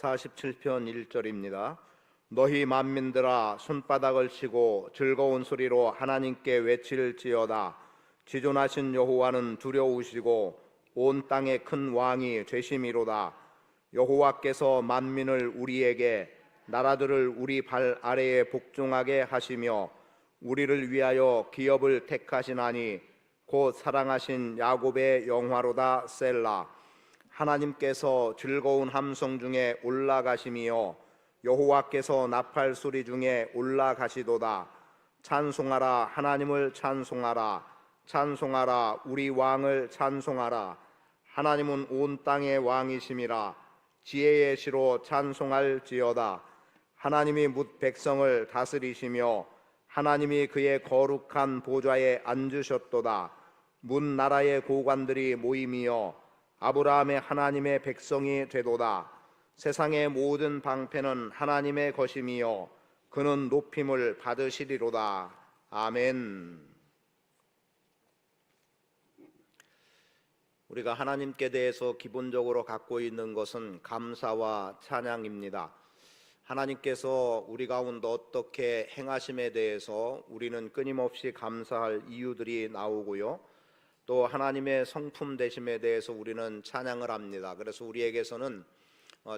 47편 1절입니다. 너희 만민들아 손바닥을 치고 즐거운 소리로 하나님께 외칠지어다. 지존하신 여호와는 두려우시고 온 땅에 큰 왕이 되심이로다. 여호와께서 만민을 우리에게 나라들을 우리 발 아래에 복종하게 하시며 우리를 위하여 기업을 택하시나니 곧 사랑하신 야곱의 영화로다. 셀라. 하나님께서 즐거운 함성 중에 올라가심이요 여호와께서 나팔 소리 중에 올라가시도다. 찬송하라, 하나님을 찬송하라. 찬송하라, 우리 왕을 찬송하라. 하나님은 온 땅의 왕이심이라. 지혜의 시로 찬송할지어다. 하나님이 뭇 백성을 다스리시며 하나님이 그의 거룩한 보좌에 앉으셨도다. 문 나라의 고관들이 모임이여 아브라함의 하나님의 백성이 되도다. 세상의 모든 방패는 하나님의 것임이요 그는 높임을 받으시리로다. 아멘. 우리가 하나님께 대해서 기본적으로 갖고 있는 것은 감사와 찬양입니다. 하나님께서 우리 가운데 어떻게 행하심에 대해서 우리는 끊임없이 감사할 이유들이 나오고요, 또 하나님의 성품 되심에 대해서 우리는 찬양을 합니다. 그래서 우리에게서는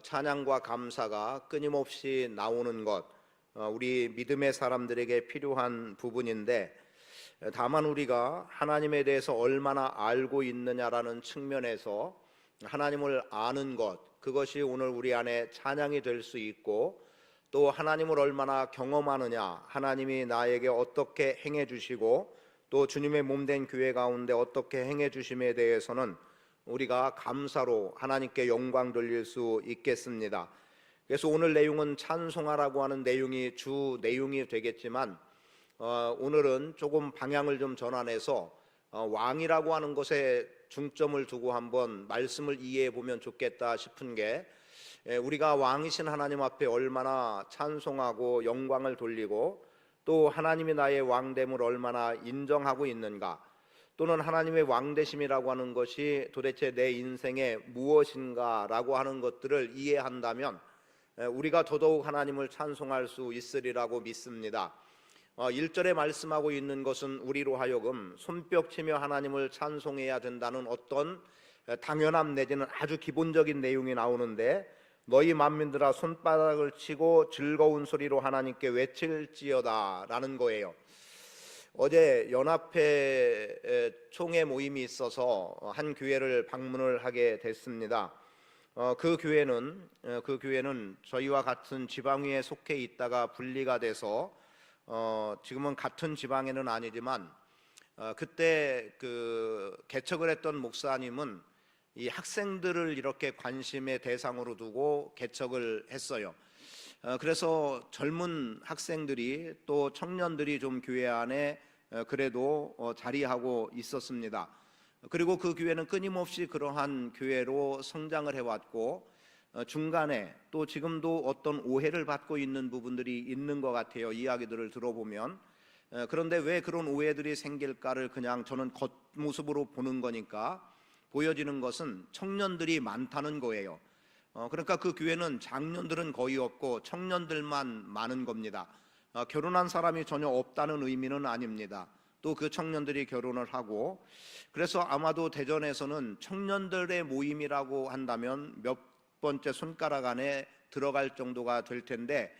찬양과 감사가 끊임없이 나오는 것, 우리 믿음의 사람들에게 필요한 부분인데, 다만 우리가 하나님에 대해서 얼마나 알고 있느냐라는 측면에서 하나님을 아는 것, 그것이 오늘 우리 안에 찬양이 될 수 있고, 또 하나님을 얼마나 경험하느냐, 하나님이 나에게 어떻게 행해 주시고 또 주님의 몸된 교회 가운데 어떻게 행해 주심에 대해서는 우리가 감사로 하나님께 영광 돌릴 수 있겠습니다. 그래서 오늘 내용은 찬송하라고 하는 내용이 주 내용이 되겠지만, 오늘은 조금 방향을 좀 전환해서 왕이라고 하는 것에 중점을 두고 한번 말씀을 이해해 보면 좋겠다 싶은 게, 우리가 왕이신 하나님 앞에 얼마나 찬송하고 영광을 돌리고 또 하나님이 나의 왕됨을 얼마나 인정하고 있는가, 또는 하나님의 왕되심이라고 하는 것이 도대체 내 인생에 무엇인가라고 하는 것들을 이해한다면 우리가 더더욱 하나님을 찬송할 수 있으리라고 믿습니다. 1절에 말씀하고 있는 것은 우리로 하여금 손뼉치며 하나님을 찬송해야 된다는 어떤 당연함 내지는 아주 기본적인 내용이 나오는데, 너희 만민들아 손바닥을 치고 즐거운 소리로 하나님께 외칠지어다 라는 거예요. 어제 연합회 총회 모임이 있어서 한 교회를 방문을 하게 됐습니다. 그 교회는 저희와 같은 지방위에 속해 있다가 분리가 돼서 지금은 같은 지방에는 아니지만, 그때 그 개척을 했던 목사님은 이 학생들을 이렇게 관심의 대상으로 두고 개척을 했어요. 그래서 젊은 학생들이 또 청년들이 좀 교회 안에 그래도 자리하고 있었습니다. 그리고 그 교회는 끊임없이 그러한 교회로 성장을 해왔고, 중간에 또 지금도 어떤 오해를 받고 있는 부분들이 있는 것 같아요, 이야기들을 들어보면. 그런데 왜 그런 오해들이 생길까를 그냥 저는 겉모습으로 보는 거니까, 보여지는 것은 청년들이 많다는 거예요. 그러니까 그 교회는 장년들은 거의 없고 청년들만 많은 겁니다. 결혼한 사람이 전혀 없다는 의미는 아닙니다. 또 그 청년들이 결혼을 하고, 그래서 아마도 대전에서는 청년들의 모임이라고 한다면 몇 번째 손가락 안에 들어갈 정도가 될 텐데,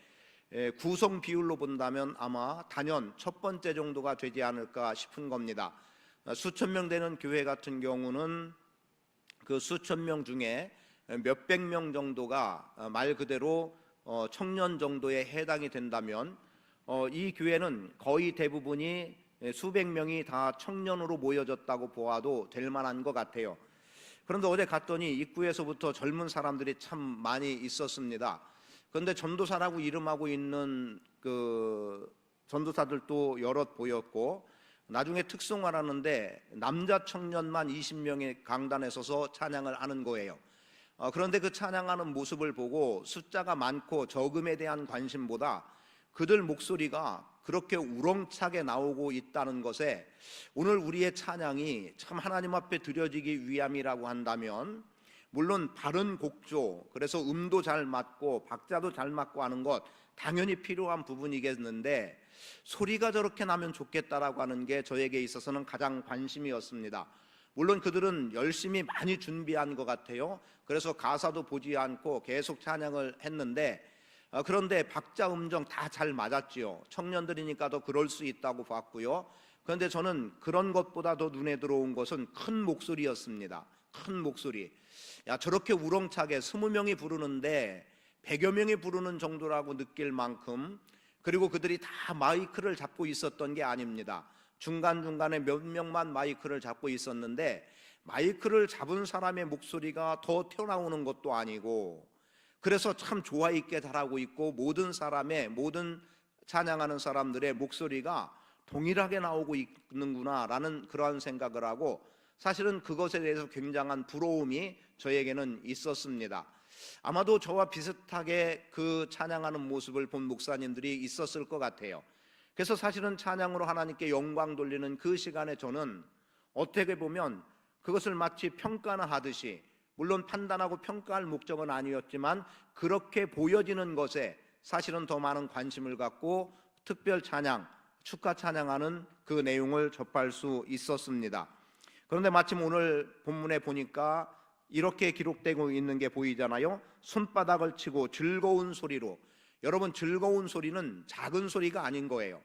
구성 비율로 본다면 아마 단연 첫 번째 정도가 되지 않을까 싶은 겁니다. 수천 명 되는 교회 같은 경우는 그 수천 명 중에 몇백 명 정도가 말 그대로 청년 정도에 해당이 된다면, 이 교회는 거의 대부분이 수백 명이 다 청년으로 모여졌다고 보아도 될 만한 것 같아요. 그런데 어제 갔더니 입구에서부터 젊은 사람들이 참 많이 있었습니다. 그런데 전도사라고 이름하고 있는 그 전도사들도 여럿 보였고, 나중에 특성화라는데 남자 청년만 20명의 강단에 서서 찬양을 하는 거예요. 그런데 그 찬양하는 모습을 보고 숫자가 많고 적음에 대한 관심보다 그들 목소리가 그렇게 우렁차게 나오고 있다는 것에, 오늘 우리의 찬양이 참 하나님 앞에 드려지기 위함이라고 한다면 물론 바른 곡조, 그래서 음도 잘 맞고 박자도 잘 맞고 하는 것 당연히 필요한 부분이겠는데 소리가 저렇게 나면 좋겠다라고 하는 게 저에게 있어서는 가장 관심이었습니다. 물론 그들은 열심히 많이 준비한 것 같아요. 그래서 가사도 보지 않고 계속 찬양을 했는데 그런데 박자 음정 다 잘 맞았지요. 청년들이니까 더 그럴 수 있다고 봤고요. 그런데 저는 그런 것보다 더 눈에 들어온 것은 큰 목소리였습니다. 큰 목소리. 야, 저렇게 우렁차게 20명이 부르는데 100여 명이 부르는 정도라고 느낄 만큼, 그리고 그들이 다 마이크를 잡고 있었던 게 아닙니다. 중간중간에 몇 명만 마이크를 잡고 있었는데 마이크를 잡은 사람의 목소리가 더 튀어나오는 것도 아니고, 그래서 참 조화 있게 잘하고 있고 모든 찬양하는 사람들의 목소리가 동일하게 나오고 있는구나라는 그러한 생각을 하고, 사실은 그것에 대해서 굉장한 부러움이 저에게는 있었습니다. 아마도 저와 비슷하게 그 찬양하는 모습을 본 목사님들이 있었을 것 같아요. 그래서 사실은 찬양으로 하나님께 영광 돌리는 그 시간에 저는 어떻게 보면 그것을 마치 평가나 하듯이, 물론 판단하고 평가할 목적은 아니었지만 그렇게 보여지는 것에 사실은 더 많은 관심을 갖고 특별 찬양, 축가 찬양하는 그 내용을 접할 수 있었습니다. 그런데 마침 오늘 본문에 보니까 이렇게 기록되고 있는 게 보이잖아요. 손바닥을 치고 즐거운 소리로. 여러분, 즐거운 소리는 작은 소리가 아닌 거예요.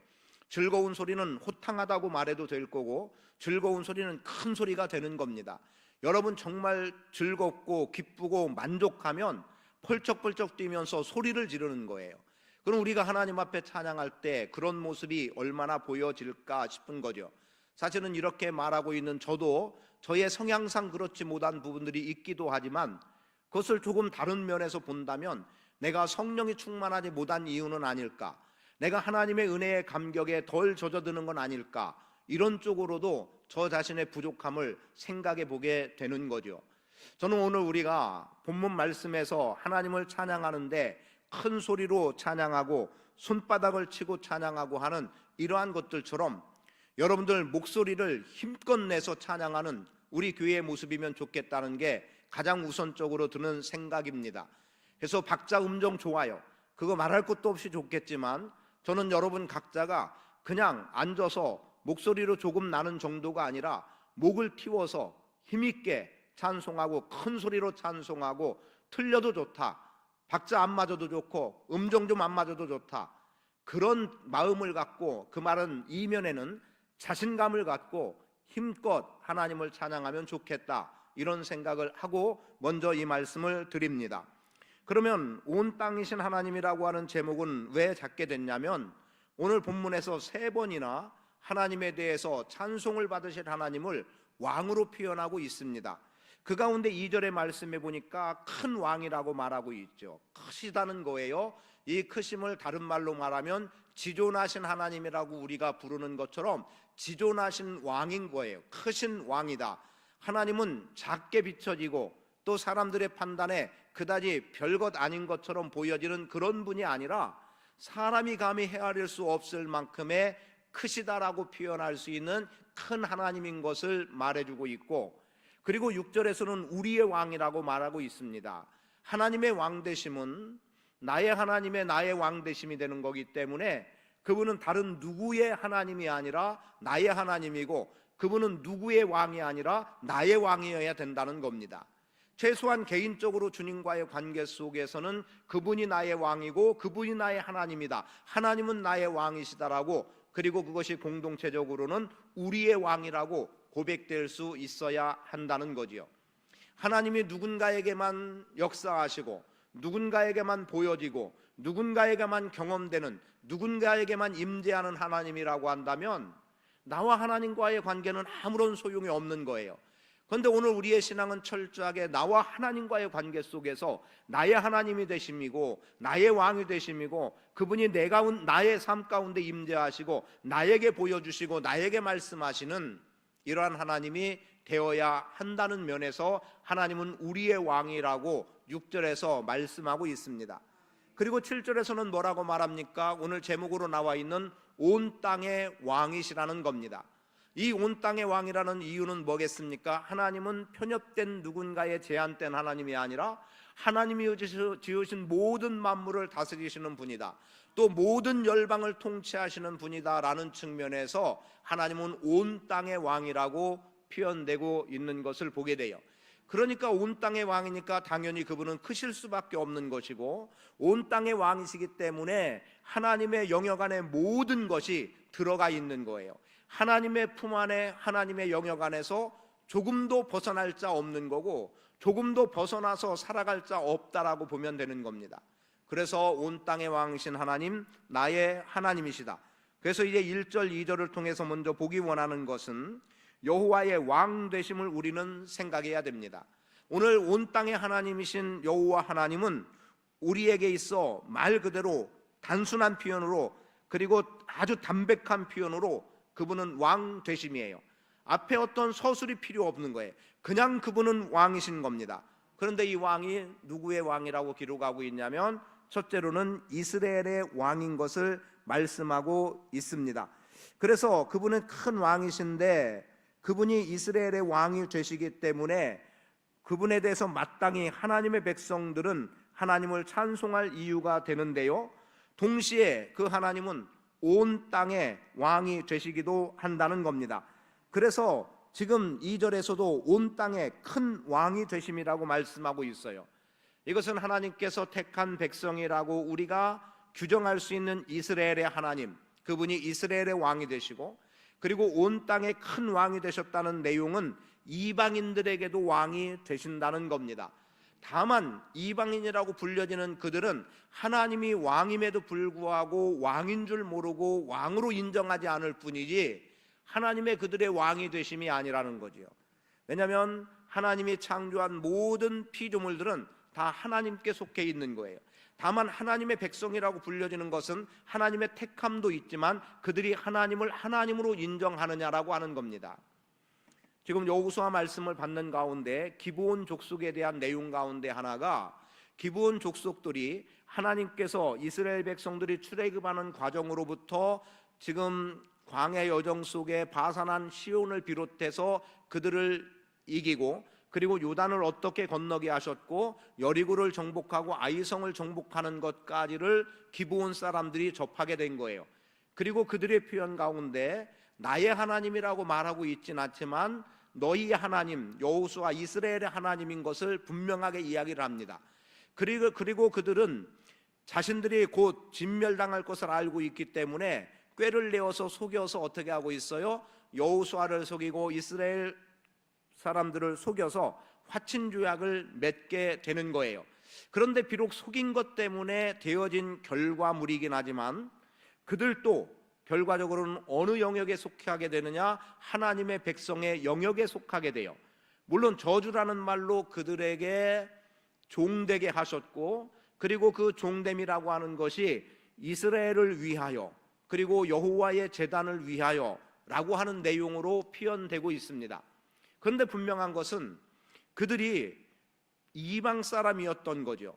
즐거운 소리는 호탕하다고 말해도 될 거고, 즐거운 소리는 큰 소리가 되는 겁니다. 여러분 정말 즐겁고 기쁘고 만족하면 펄쩍펄쩍 뛰면서 소리를 지르는 거예요. 그럼 우리가 하나님 앞에 찬양할 때 그런 모습이 얼마나 보여질까 싶은 거죠. 사실은 이렇게 말하고 있는 저도 저의 성향상 그렇지 못한 부분들이 있기도 하지만, 그것을 조금 다른 면에서 본다면 내가 성령이 충만하지 못한 이유는 아닐까, 내가 하나님의 은혜의 감격에 덜 젖어드는 건 아닐까, 이런 쪽으로도 저 자신의 부족함을 생각해 보게 되는 거죠. 저는 오늘 우리가 본문 말씀에서 하나님을 찬양하는데 큰 소리로 찬양하고 손바닥을 치고 찬양하고 하는 이러한 것들처럼 여러분들 목소리를 힘껏 내서 찬양하는 우리 교회의 모습이면 좋겠다는 게 가장 우선적으로 드는 생각입니다. 그래서 박자 음정 좋아요. 그거 말할 것도 없이 좋겠지만 저는 여러분 각자가 그냥 앉아서 목소리로 조금 나는 정도가 아니라 목을 틔워서 힘있게 찬송하고 큰 소리로 찬송하고, 틀려도 좋다, 박자 안 맞아도 좋고 음정 좀 안 맞아도 좋다, 그런 마음을 갖고, 그 말은 이면에는 자신감을 갖고 힘껏 하나님을 찬양하면 좋겠다, 이런 생각을 하고 먼저 이 말씀을 드립니다. 그러면 온 땅이신 하나님이라고 하는 제목은 왜 잡게 됐냐면, 오늘 본문에서 3번이나 하나님에 대해서 찬송을 받으실 하나님을 왕으로 표현하고 있습니다. 그 가운데 2절의 말씀에 보니까 큰 왕이라고 말하고 있죠. 크시다는 거예요. 이 크심을 다른 말로 말하면 지존하신 하나님이라고 우리가 부르는 것처럼 지존하신 왕인 거예요. 크신 왕이다. 하나님은 작게 비춰지고 또 사람들의 판단에 그다지 별것 아닌 것처럼 보여지는 그런 분이 아니라 사람이 감히 헤아릴 수 없을 만큼의 크시다라고 표현할 수 있는 큰 하나님인 것을 말해주고 있고, 그리고 6절에서는 우리의 왕이라고 말하고 있습니다. 하나님의 왕되심은 나의 하나님의 나의 왕되심이 되는 거기 때문에 그분은 다른 누구의 하나님이 아니라 나의 하나님이고, 그분은 누구의 왕이 아니라 나의 왕이어야 된다는 겁니다. 최소한 개인적으로 주님과의 관계 속에서는 그분이 나의 왕이고 그분이 나의 하나님이다, 하나님은 나의 왕이시다라고, 그리고 그것이 공동체적으로는 우리의 왕이라고 고백될 수 있어야 한다는 거지요. 하나님이 누군가에게만 역사하시고 누군가에게만 보여지고 누군가에게만 경험되는, 누군가에게만 임재하는 하나님이라고 한다면 나와 하나님과의 관계는 아무런 소용이 없는 거예요. 그런데 오늘 우리의 신앙은 철저하게 나와 하나님과의 관계 속에서 나의 하나님이 되심이고 나의 왕이 되심이고, 그분이 나의 삶 가운데 임재하시고 나에게 보여주시고 나에게 말씀하시는 이러한 하나님이 되어야 한다는 면에서 하나님은 우리의 왕이라고 6절에서 말씀하고 있습니다. 그리고 7절에서는 뭐라고 말합니까? 오늘 제목으로 나와 있는 온 땅의 왕이시라는 겁니다. 이 온 땅의 왕이라는 이유는 뭐겠습니까? 하나님은 편협된 누군가에 제한된 하나님이 아니라 하나님이 지으신 모든 만물을 다스리시는 분이다, 또 모든 열방을 통치하시는 분이다라는 측면에서 하나님은 온 땅의 왕이라고 표현되고 있는 것을 보게 돼요. 그러니까 온 땅의 왕이니까 당연히 그분은 크실 수밖에 없는 것이고, 온 땅의 왕이시기 때문에 하나님의 영역 안에 모든 것이 들어가 있는 거예요. 하나님의 품 안에, 하나님의 영역 안에서 조금도 벗어날 자 없는 거고, 조금도 벗어나서 살아갈 자 없다라고 보면 되는 겁니다. 그래서 온 땅의 왕이신 하나님, 나의 하나님이시다. 그래서 이제 1절 2절을 통해서 먼저 보기 원하는 것은 여호와의 왕 되심을 우리는 생각해야 됩니다. 오늘 온 땅의 하나님이신 여호와 하나님은 우리에게 있어 말 그대로 단순한 표현으로, 그리고 아주 담백한 표현으로 그분은 왕 되심이에요. 앞에 어떤 서술이 필요 없는 거예요. 그냥 그분은 왕이신 겁니다. 그런데 이 왕이 누구의 왕이라고 기록하고 있냐면, 첫째로는 이스라엘의 왕인 것을 말씀하고 있습니다. 그래서 그분은 큰 왕이신데, 그분이 이스라엘의 왕이 되시기 때문에 그분에 대해서 마땅히 하나님의 백성들은 하나님을 찬송할 이유가 되는데요, 동시에 그 하나님은 온 땅의 왕이 되시기도 한다는 겁니다. 그래서 지금 2절에서도 온 땅의 큰 왕이 되심이라고 말씀하고 있어요. 이것은 하나님께서 택한 백성이라고 우리가 규정할 수 있는 이스라엘의 하나님, 그분이 이스라엘의 왕이 되시고, 그리고 온 땅의 큰 왕이 되셨다는 내용은 이방인들에게도 왕이 되신다는 겁니다. 다만 이방인이라고 불려지는 그들은 하나님이 왕임에도 불구하고 왕인 줄 모르고 왕으로 인정하지 않을 뿐이지 하나님의 그들의 왕이 되심이 아니라는 거지요. 왜냐하면 하나님이 창조한 모든 피조물들은 다 하나님께 속해 있는 거예요. 다만 하나님의 백성이라고 불려지는 것은 하나님의 택함도 있지만 그들이 하나님을 하나님으로 인정하느냐라고 하는 겁니다. 지금 여호수아 말씀을 받는 가운데 기브온 족속에 대한 내용 가운데 하나가, 기브온 족속들이 하나님께서 이스라엘 백성들이 출애굽하는 과정으로부터 지금 광야 여정 속에 바산한 시온을 비롯해서 그들을 이기고, 그리고 요단을 어떻게 건너게 하셨고 여리고를 정복하고 아이성을 정복하는 것까지를 기브온 사람들이 접하게 된 거예요. 그리고 그들의 표현 가운데 나의 하나님이라고 말하고 있진 않지만 너희의 하나님 여호수아 이스라엘의 하나님인 것을 분명하게 이야기를 합니다. 그리고 그들은 자신들이 곧 진멸당할 것을 알고 있기 때문에 꾀를 내어서 속여서 어떻게 하고 있어요? 여호수아를 속이고 이스라엘 사람들을 속여서 화친조약을 맺게 되는 거예요. 그런데 비록 속인 것 때문에 되어진 결과물이긴 하지만 그들도 결과적으로는 어느 영역에 속하게 되느냐? 하나님의 백성의 영역에 속하게 돼요. 물론 저주라는 말로 그들에게 종되게 하셨고, 그리고 그 종됨이라고 하는 것이 이스라엘을 위하여 그리고 여호와의 제단을 위하여 라고 하는 내용으로 표현되고 있습니다. 그런데 분명한 것은 그들이 이방 사람이었던 거죠.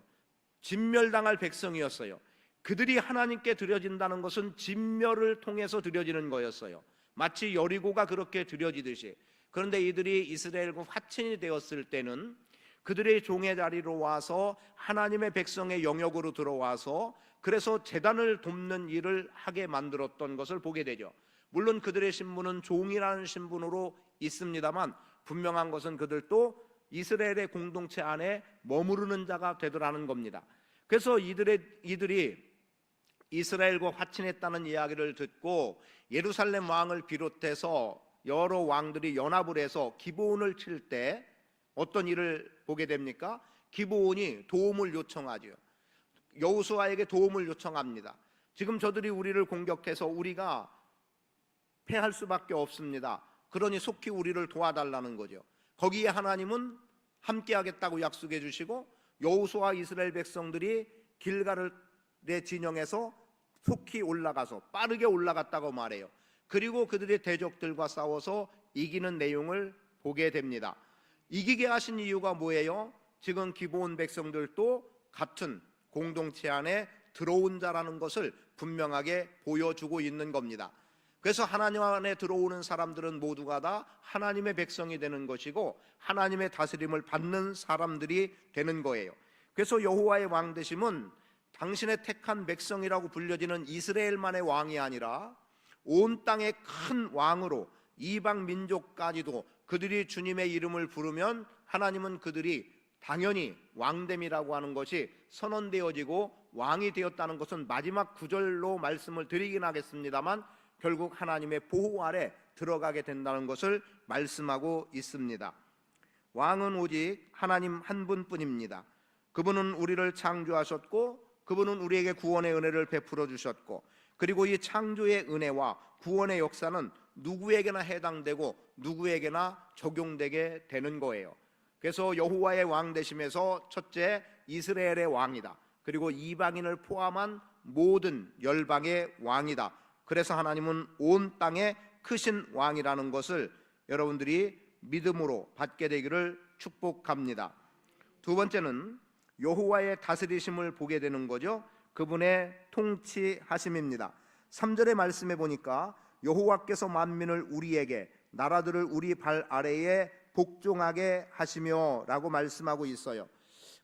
진멸당할 백성이었어요. 그들이 하나님께 드려진다는 것은 진멸을 통해서 드려지는 거였어요. 마치 여리고가 그렇게 드려지듯이. 그런데 이들이 이스라엘과 화친이 되었을 때는 그들의 종의 자리로 와서 하나님의 백성의 영역으로 들어와서 그래서 제단을 돕는 일을 하게 만들었던 것을 보게 되죠. 물론 그들의 신분은 종이라는 신분으로 있습니다만 분명한 것은 그들도 이스라엘의 공동체 안에 머무르는 자가 되더라는 겁니다. 그래서 이들이 이스라엘과 화친했다는 이야기를 듣고 예루살렘 왕을 비롯해서 여러 왕들이 연합을 해서 기브온을 칠 때 어떤 일을 보게 됩니까? 기브온이 도움을 요청하죠. 여호수아에게 도움을 요청합니다. 지금 저들이 우리를 공격해서 우리가 패할 수밖에 없습니다. 그러니 속히 우리를 도와달라는 거죠. 거기에 하나님은 함께하겠다고 약속해 주시고 여호수아 이스라엘 백성들이 길갈의 진영에서 속히 올라가서 빠르게 올라갔다고 말해요. 그리고 그들의 대적들과 싸워서 이기는 내용을 보게 됩니다. 이기게 하신 이유가 뭐예요? 지금 기브온 백성들도 같은 공동체 안에 들어온 자라는 것을 분명하게 보여주고 있는 겁니다. 그래서 하나님 안에 들어오는 사람들은 모두가 다 하나님의 백성이 되는 것이고 하나님의 다스림을 받는 사람들이 되는 거예요. 그래서 여호와의 왕 되심은 당신의 택한 백성이라고 불려지는 이스라엘만의 왕이 아니라 온 땅의 큰 왕으로 이방 민족까지도 그들이 주님의 이름을 부르면 하나님은 그들이 당연히 왕됨이라고 하는 것이 선언되어지고 왕이 되었다는 것은 마지막 구절로 말씀을 드리긴 하겠습니다만 결국 하나님의 보호 아래 들어가게 된다는 것을 말씀하고 있습니다. 왕은 오직 하나님 한 분뿐입니다. 그분은 우리를 창조하셨고 그분은 우리에게 구원의 은혜를 베풀어 주셨고 그리고 이 창조의 은혜와 구원의 역사는 누구에게나 해당되고 누구에게나 적용되게 되는 거예요. 그래서 여호와의 왕 되심에서 첫째 이스라엘의 왕이다. 그리고 이방인을 포함한 모든 열방의 왕이다. 그래서 하나님은 온 땅의 크신 왕이라는 것을 여러분들이 믿음으로 받게 되기를 축복합니다. 두 번째는 여호와의 다스리심을 보게 되는 거죠. 그분의 통치하심입니다. 3절의 말씀에 보니까 여호와께서 만민을 우리에게 나라들을 우리 발 아래에 복종하게 하시며 라고 말씀하고 있어요.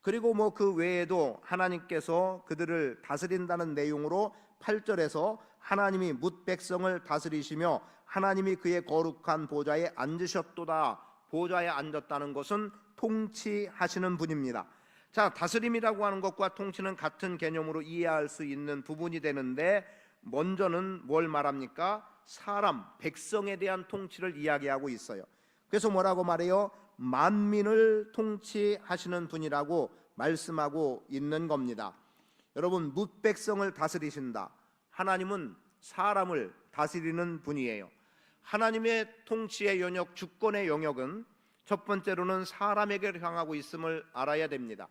그리고 그 외에도 하나님께서 그들을 다스린다는 내용으로 8절에서 하나님이 뭇 백성을 다스리시며 하나님이 그의 거룩한 보좌에 앉으셨도다. 보좌에 앉았다는 것은 통치하시는 분입니다. 자, 다스림이라고 하는 것과 통치는 같은 개념으로 이해할 수 있는 부분이 되는데 먼저는 뭘 말합니까? 사람, 백성에 대한 통치를 이야기하고 있어요. 그래서 뭐라고 말해요? 만민을 통치하시는 분이라고 말씀하고 있는 겁니다. 여러분, 뭇 백성을 다스리신다. 하나님은 사람을 다스리는 분이에요. 하나님의 통치의 영역, 주권의 영역은 첫 번째로는 사람에게 향하고 있음을 알아야 됩니다.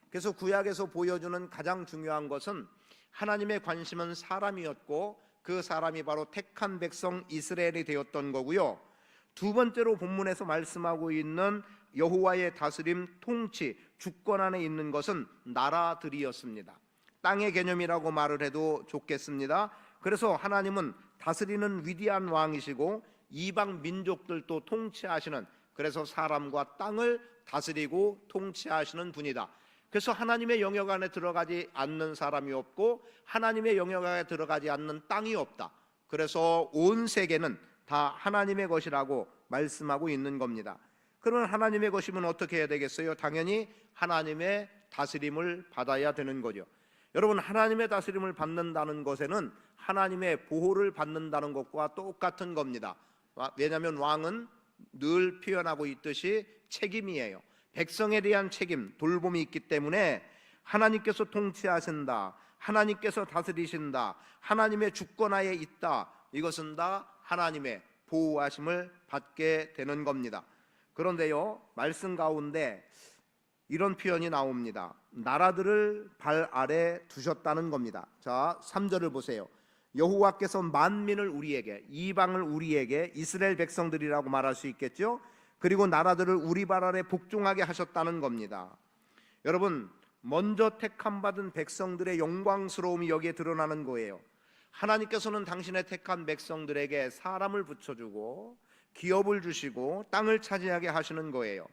그래서 구약에서 보여주는 가장 중요한 것은 하나님의 관심은 사람이었고 그 사람이 바로 택한 백성 이스라엘이 되었던 거고요. 두 번째로 본문에서 말씀하고 있는 여호와의 다스림, 통치, 주권 안에 있는 것은 나라들이었습니다. 땅의 개념이라고 말을 해도 좋겠습니다. 그래서 하나님은 다스리는 위대한 왕이시고 이방 민족들도 통치하시는, 그래서 사람과 땅을 다스리고 통치하시는 분이다. 그래서 하나님의 영역 안에 들어가지 않는 사람이 없고 하나님의 영역 안에 들어가지 않는 땅이 없다. 그래서 온 세계는 다 하나님의 것이라고 말씀하고 있는 겁니다. 그러면 하나님의 것이면 어떻게 해야 되겠어요? 당연히 하나님의 다스림을 받아야 되는 거죠. 여러분, 하나님의 다스림을 받는다는 것에는 하나님의 보호를 받는다는 것과 똑같은 겁니다. 왜냐하면 왕은 늘 표현하고 있듯이 책임이에요. 백성에 대한 책임, 돌봄이 있기 때문에 하나님께서 통치하신다, 하나님께서 다스리신다, 하나님의 주권하에 있다, 이것은 다 하나님의 보호하심을 받게 되는 겁니다. 그런데요, 말씀 가운데 이런 표현이 나옵니다. 나라들을 발 아래 두셨다는 겁니다. 자, 3절을 보세요. 여호와께서 만민을 우리에게, 이방을 우리에게, 이스라엘 백성들이라고 말할 수 있겠죠. 그리고 나라들을 우리 발 아래 복종하게 하셨다는 겁니다. 여러분, 먼저 택함 받은 백성들의 영광스러움이 여기에 드러나는 거예요. 하나님께서는 당신의 택한 백성들에게 사람을 붙여주고 기업을 주시고 땅을 차지하게 하시는 거예요.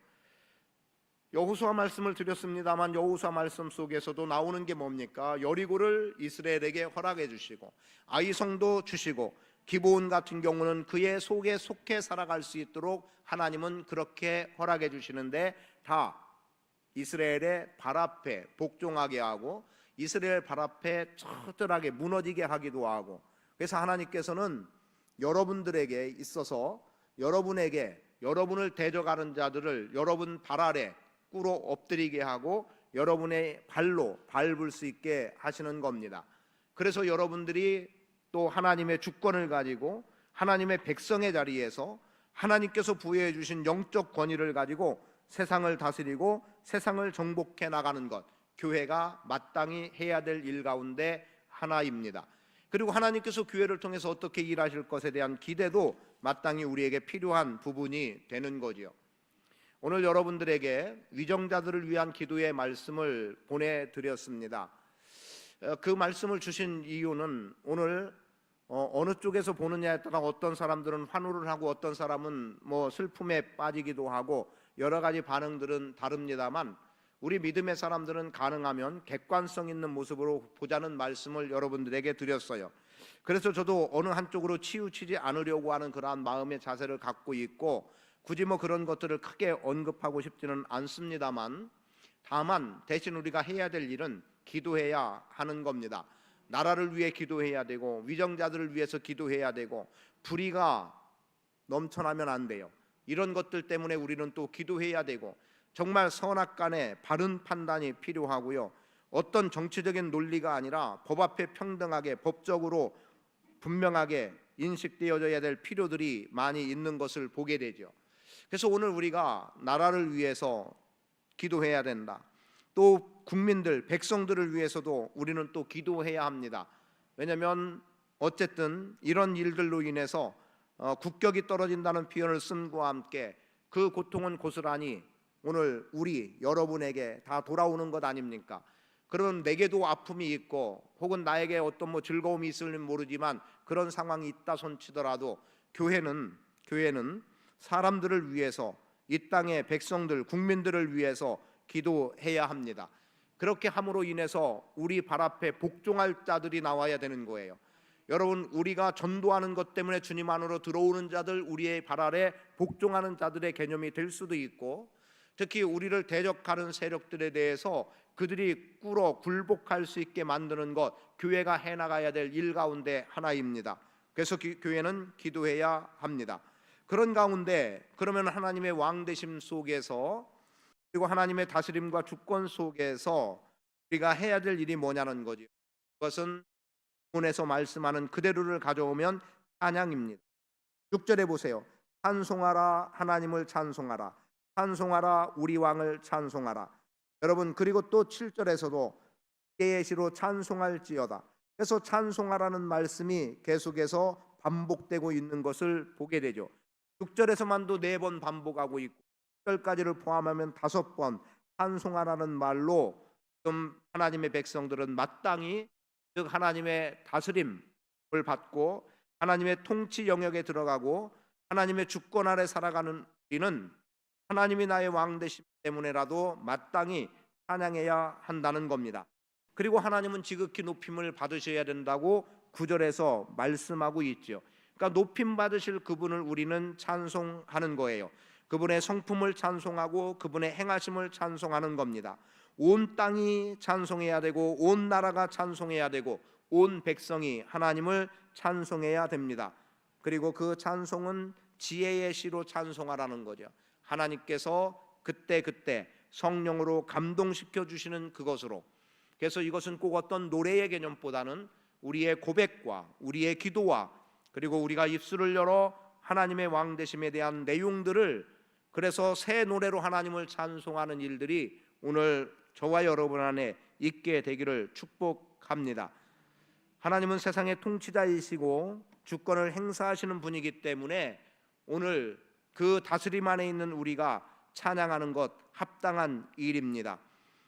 여호수아 말씀을 드렸습니다만 여호수아 말씀 속에서도 나오는 게 뭡니까? 여리고를 이스라엘에게 허락해 주시고 아이성도 주시고 기브온 같은 경우는 그의 속에 속해 살아갈 수 있도록 하나님은 그렇게 허락해 주시는데 다 이스라엘의 발 앞에 복종하게 하고 이스라엘 발 앞에 처절하게 무너지게 하기도 하고, 그래서 하나님께서는 여러분들에게 있어서 여러분에게 여러분을 대적하는 자들을 여러분 발 아래 꿇어 엎드리게 하고 여러분의 발로 밟을 수 있게 하시는 겁니다. 그래서 여러분들이 또 하나님의 주권을 가지고 하나님의 백성의 자리에서 하나님께서 부여해 주신 영적 권위를 가지고 세상을 다스리고 세상을 정복해 나가는 것, 교회가 마땅히 해야 될 일 가운데 하나입니다. 그리고 하나님께서 교회를 통해서 어떻게 일하실 것에 대한 기대도 마땅히 우리에게 필요한 부분이 되는 거지요. 오늘 여러분들에게 위정자들을 위한 기도의 말씀을 보내드렸습니다. 그 말씀을 주신 이유는 오늘 어느 쪽에서 보느냐에 따라 어떤 사람들은 환호를 하고 어떤 사람은 뭐 슬픔에 빠지기도 하고 여러 가지 반응들은 다릅니다만, 우리 믿음의 사람들은 가능하면 객관성 있는 모습으로 보자는 말씀을 여러분들에게 드렸어요. 그래서 저도 어느 한쪽으로 치우치지 않으려고 하는 그러한 마음의 자세를 갖고 있고, 굳이 뭐 그런 것들을 크게 언급하고 싶지는 않습니다만, 다만 대신 우리가 해야 될 일은 기도해야 하는 겁니다. 나라를 위해 기도해야 되고, 위정자들을 위해서 기도해야 되고, 불의가 넘쳐나면 안 돼요. 이런 것들 때문에 우리는 또 기도해야 되고, 정말 선악간에 바른 판단이 필요하고요. 어떤 정치적인 논리가 아니라 법 앞에 평등하게 법적으로 분명하게 인식되어져야 될 필요들이 많이 있는 것을 보게 되죠. 그래서 오늘 우리가 나라를 위해서 기도해야 된다. 또 국민들, 백성들을 위해서도 우리는 또 기도해야 합니다. 왜냐하면 어쨌든 이런 일들로 인해서 국격이 떨어진다는 표현을 씀과 함께 그 고통은 고스란히 오늘 우리 여러분에게 다 돌아오는 것 아닙니까? 그러면 내게도 아픔이 있고 혹은 나에게 어떤 뭐 즐거움이 있을지 모르지만 그런 상황이 있다 손치더라도 교회는 사람들을 위해서, 이 땅의 백성들, 국민들을 위해서 기도해야 합니다. 그렇게 함으로 인해서 우리 발 앞에 복종할 자들이 나와야 되는 거예요. 여러분, 우리가 전도하는 것 때문에 주님 안으로 들어오는 자들, 우리의 발 아래 복종하는 자들의 개념이 될 수도 있고, 특히 우리를 대적하는 세력들에 대해서 그들이 꿇어 굴복할 수 있게 만드는 것, 교회가 해나가야 될 일 가운데 하나입니다. 그래서 교회는 기도해야 합니다. 그런 가운데 그러면 하나님의 왕되심 속에서, 그리고 하나님의 다스림과 주권 속에서 우리가 해야 될 일이 뭐냐는 거죠. 그것은 본문에서 말씀하는 그대로를 가져오면 찬양입니다. 6절에 보세요. 찬송하라, 하나님을 찬송하라, 찬송하라, 우리 왕을 찬송하라. 여러분, 그리고 또 7절에서도 예의 시로 찬송할지어다. 그래서 찬송하라는 말씀이 계속해서 반복되고 있는 것을 보게 되죠. 6절에서만도 4번 반복하고 있고 10절까지를 포함하면 5번 찬송하라는 말로 지금 하나님의 백성들은 마땅히, 즉 하나님의 다스림을 받고 하나님의 통치 영역에 들어가고 하나님의 주권 아래 살아가는 우리는 하나님이 나의 왕 되심 때문에라도 마땅히 찬양해야 한다는 겁니다. 그리고 하나님은 지극히 높임을 받으셔야 된다고 9절에서 말씀하고 있죠. 그러니까 높임 받으실 그분을 우리는 찬송하는 거예요. 그분의 성품을 찬송하고 그분의 행하심을 찬송하는 겁니다. 온 땅이 찬송해야 되고 온 나라가 찬송해야 되고 온 백성이 하나님을 찬송해야 됩니다. 그리고 그 찬송은 지혜의 시로 찬송하라는 거죠. 하나님께서 그때 성령으로 감동시켜 주시는 그것으로. 그래서 이것은 꼭 어떤 노래의 개념보다는 우리의 고백과 우리의 기도와, 그리고 우리가 입술을 열어 하나님의 왕 되심에 대한 내용들을, 그래서 새 노래로 하나님을 찬송하는 일들이 오늘 저와 여러분 안에 있게 되기를 축복합니다. 하나님은 세상의 통치자이시고 주권을 행사하시는 분이기 때문에 오늘 그 다스림 안에 있는 우리가 찬양하는 것 합당한 일입니다.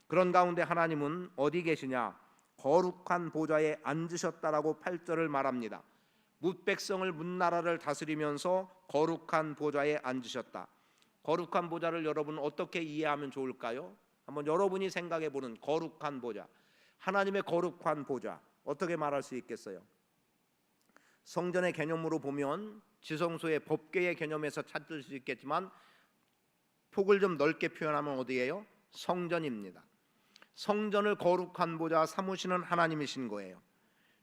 그런 가운데 하나님은 어디 계시냐? 거룩한 보좌에 앉으셨다라고 8절을 말합니다. 뭇백성을 뭇나라를 다스리면서 거룩한 보좌에 앉으셨다. 거룩한 보좌를 여러분 어떻게 이해하면 좋을까요? 한번 여러분이 생각해 보는 거룩한 보좌, 하나님의 거룩한 보좌, 어떻게 말할 수 있겠어요? 성전의 개념으로 보면 지성소의 법궤의 개념에서 찾을 수 있겠지만 폭을 좀 넓게 표현하면 어디예요? 성전입니다. 성전을 거룩한 보좌 삼으시는 하나님이신 거예요.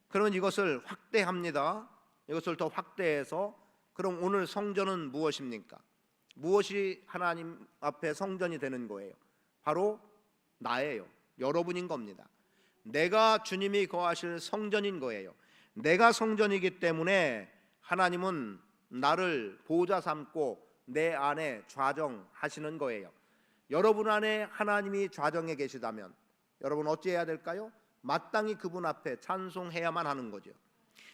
그러면 이것을 확대합니다. 이것을 더 확대해서, 그럼 오늘 성전은 무엇입니까? 무엇이 하나님 앞에 성전이 되는 거예요? 바로 나예요. 여러분인 겁니다. 내가 주님이 거하실 성전인 거예요. 내가 성전이기 때문에 하나님은 나를 보좌 삼고 내 안에 좌정하시는 거예요. 여러분 안에 하나님이 좌정해 계시다면 여러분 어찌해야 될까요? 마땅히 그분 앞에 찬송해야만 하는 거죠.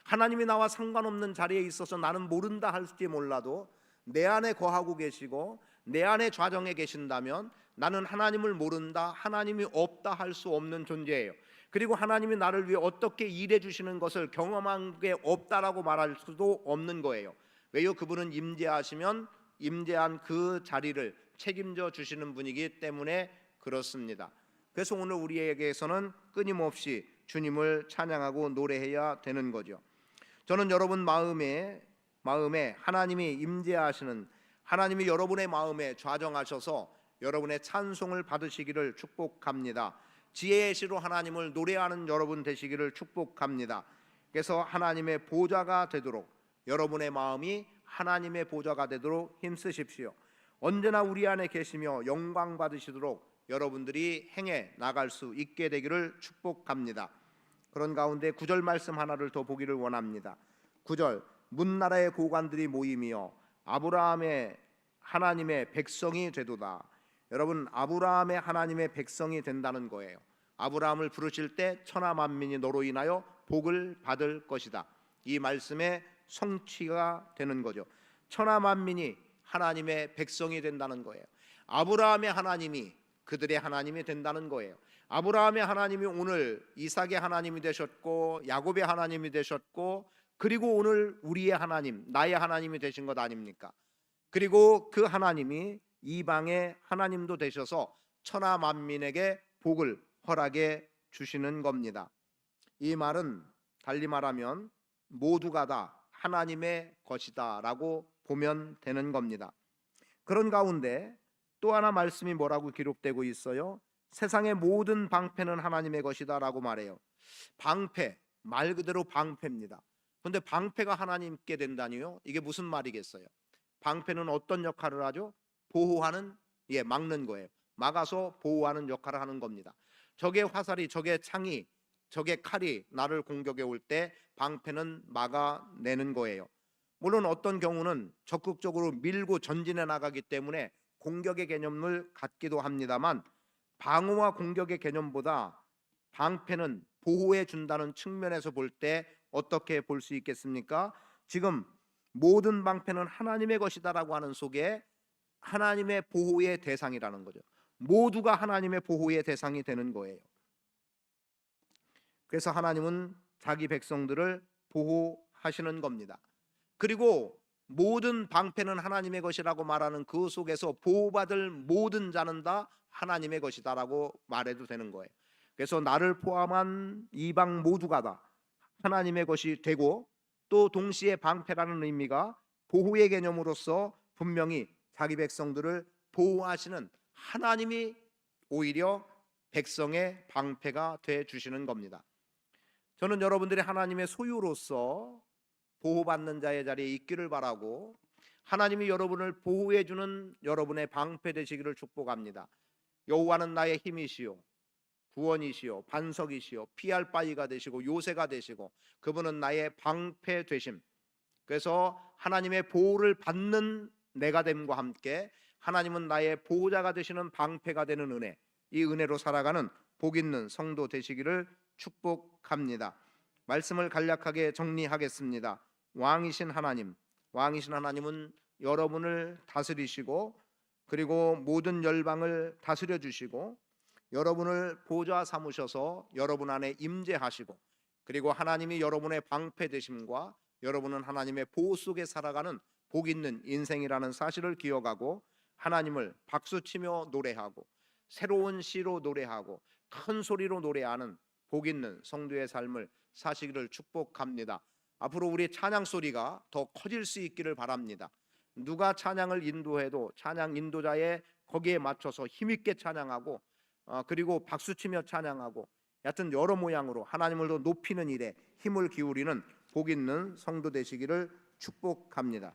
하나님이 나와 상관없는 자리에 있어서 나는 모른다 할지 몰라도 내 안에 거하고 계시고 내 안에 좌정해 계신다면 나는 하나님을 모른다, 하나님이 없다 할 수 없는 존재예요. 그리고 하나님이 나를 위해 어떻게 일해 주시는 것을 경험한 게 없다라고 말할 수도 없는 거예요. 왜요? 그분은 임재하시면 임재한 그 자리를 책임져 주시는 분이기 때문에 그렇습니다. 그래서 오늘 우리에게서는 끊임없이 주님을 찬양하고 노래해야 되는 거죠. 저는 여러분 마음에 하나님이 임재하시는, 하나님이 여러분의 마음에 좌정하셔서 여러분의 찬송을 받으시기를 축복합니다. 지혜의 시로 하나님을 노래하는 여러분 되시기를 축복합니다. 그래서 하나님의 보좌가 되도록, 여러분의 마음이 하나님의 보좌가 되도록 힘쓰십시오. 언제나 우리 안에 계시며 영광 받으시도록 여러분들이 행해 나갈 수 있게 되기를 축복합니다. 그런 가운데 9절 말씀 하나를 더 보기를 원합니다. 9절, 문나라의 고관들이 모이며 아브라함의 하나님의 백성이 되도다. 여러분, 아브라함의 하나님의 백성이 된다는 거예요. 아브라함을 부르실 때 천하 만민이 너로 인하여 복을 받을 것이다. 이 말씀의 성취가 되는 거죠. 천하 만민이 하나님의 백성이 된다는 거예요. 아브라함의 하나님이 그들의 하나님이 된다는 거예요. 아브라함의 하나님이 오늘 이삭의 하나님이 되셨고 야곱의 하나님이 되셨고, 그리고 오늘 우리의 하나님, 나의 하나님이 되신 것 아닙니까? 그리고 그 하나님이 이방의 하나님도 되셔서 천하 만민에게 복을 허락해 주시는 겁니다. 이 말은 달리 말하면 모두가 다 하나님의 것이다 라고 보면 되는 겁니다. 그런 가운데 또 하나 말씀이 뭐라고 기록되고 있어요? 세상의 모든 방패는 하나님의 것이다 라고 말해요. 방패, 말 그대로 방패입니다. 그런데 방패가 하나님께 된다니요? 이게 무슨 말이겠어요? 방패는 어떤 역할을 하죠? 보호하는, 막는 거예요. 막아서 보호하는 역할을 하는 겁니다. 적의 화살이, 적의 창이, 적의 칼이 나를 공격해 올 때 방패는 막아내는 거예요. 물론 어떤 경우는 적극적으로 밀고 전진해 나가기 때문에 공격의 개념을 갖기도 합니다만, 방어와 공격의 개념보다 방패는 보호해 준다는 측면에서 볼 때 어떻게 볼 수 있겠습니까? 지금 모든 방패는 하나님의 것이다라고 하는 속에 하나님의 보호의 대상이라는 거죠. 모두가 하나님의 보호의 대상이 되는 거예요. 그래서 하나님은 자기 백성들을 보호하시는 겁니다. 그리고 모든 방패는 하나님의 것이라고 말하는 그 속에서 보호받을 모든 자는 다 하나님의 것이다라고 말해도 되는 거예요. 그래서 나를 포함한 이방 모두가 다 하나님의 것이 되고, 또 동시에 방패라는 의미가 보호의 개념으로서 분명히 자기 백성들을 보호하시는 하나님이 오히려 백성의 방패가 돼 주시는 겁니다. 저는 여러분들이 하나님의 소유로서 보호받는 자의 자리에 있기를 바라고, 하나님이 여러분을 보호해 주는 여러분의 방패 되시기를 축복합니다. 여호와는 나의 힘이시요 구원이시요 반석이시요 피할 바위가 되시고 요새가 되시고, 그분은 나의 방패 되심. 그래서 하나님의 보호를 받는 내가 됨과 함께 하나님은 나의 보호자가 되시는 방패가 되는 은혜, 이 은혜로 살아가는 복 있는 성도 되시기를 축복합니다. 말씀을 간략하게 정리하겠습니다. 왕이신 하나님은 여러분을 다스리시고, 그리고 모든 열방을 다스려 주시고, 여러분을 보좌 삼으셔서 여러분 안에 임재하시고, 그리고 하나님이 여러분의 방패 되심과 여러분은 하나님의 보호 속에 살아가는 복 있는 인생이라는 사실을 기억하고, 하나님을 박수치며 노래하고 새로운 시로 노래하고 큰 소리로 노래하는 복 있는 성도의 삶을 사시기를 축복합니다. 앞으로 우리 찬양 소리가 더 커질 수 있기를 바랍니다. 누가 찬양을 인도해도 찬양 인도자의 거기에 맞춰서 힘있게 찬양하고, 그리고 박수치며 찬양하고, 여하튼 여러 모양으로 하나님을 더 높이는 일에 힘을 기울이는 복 있는 성도 되시기를 축복합니다.